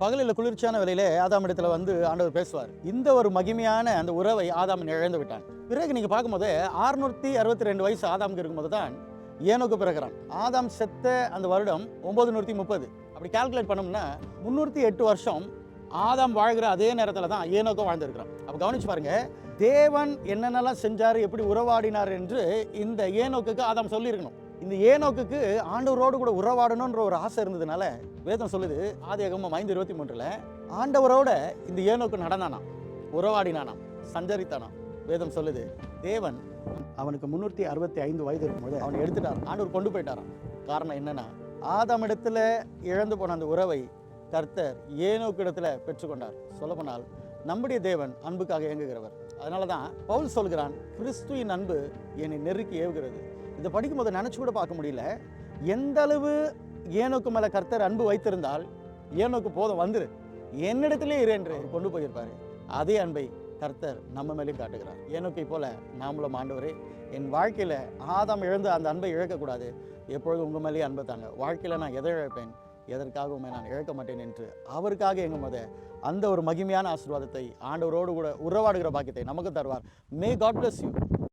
பகலில் குளிர்ச்சியான வேளையிலே ஆதாம் இடத்துல வந்து ஆண்டவர் பேசுவார். இந்த ஒரு மகிமையான அந்த உறவை ஆதாம் இழந்து விட்டான். பிறகு நீங்க பார்க்கும்போது 662 வயசு ஆதாமுக்கு இருக்கும்போது தான் ஏனோக்கு பிறகுறான். ஆதாம் செத்த அந்த வருடம் 930. அப்படி கால்குலேட் பண்ணோம்னா 308 வருஷம் ஆதாம் வாழ்கிற அதே நேரத்தில் தான் ஏனோக்கும் வாழ்ந்திருக்கிறான். அப்போ கவனிச்சு பாருங்க, தேவன் என்னென்னலாம் செஞ்சார், எப்படி உறவாடினார் என்று இந்த ஏனோக்குக்கு ஆதாம் சொல்லியிருக்கணும். இந்த ஏனோக்குக்கு ஆண்டவரோடு கூட உறவாடணுன்ற ஒரு ஆசை இருந்ததுனால வேதம் சொல்லுது, ஆதியாகமம் 5:23 ஆண்டவரோட இந்த ஏனோக்கு நடந்தானாம், உறவாடினானாம், சஞ்சரித்தானாம். வேதம் சொல்லுது, தேவன் அவனுக்கு 365 வயது இருக்கும்போது அவனை எடுத்துட்டார், ஆண்டவர் கொண்டு போயிட்டாராம். காரணம் என்னன்னா, ஆதாம் இடத்துல இழந்து போன அந்த உறவை கர்த்தர் ஏனோக்கு இடத்துல பெற்றுக்கொண்டார். சொல்லப்போனால் நம்முடைய தேவன் அன்புக்காக இயங்குகிறவர். அதனால தான் பவுல் சொல்கிறான், கிறிஸ்துவின் அன்பு என்னை நெருக்கி ஏவுகிறது. இதை படிக்கும்போது நினச்சி கூட பார்க்க முடியல. எந்த அளவு ஏனோக்கு மேலே கர்த்தர் அன்பு வைத்திருந்தால், ஏனோக்கு போதும் வந்துரு, என்னிடத்திலே இரு என்று கொண்டு போயிருப்பாரு. அதே அன்பை கர்த்தர் நம்ம மேலே காட்டுகிறார். ஏனோக்கை போல நாமளும், ஆண்டவரே என் வாழ்க்கையில் ஆதாம் இழந்த அந்த அன்பை இழக்கக்கூடாது, எப்பொழுதும் உங்கள் மேலேயே அன்பை தாங்க. வாழ்க்கையில் நான் எதை இழப்பேன், எதற்காகவுமே நான் இழக்க மாட்டேன் என்று அவருக்காக எங்கும் போது அந்த ஒரு மகிமையான ஆசீர்வாதத்தை, ஆண்டவரோடு கூட உறவாடுகிற பாக்கியத்தை நமக்கு தருவார். May God bless you.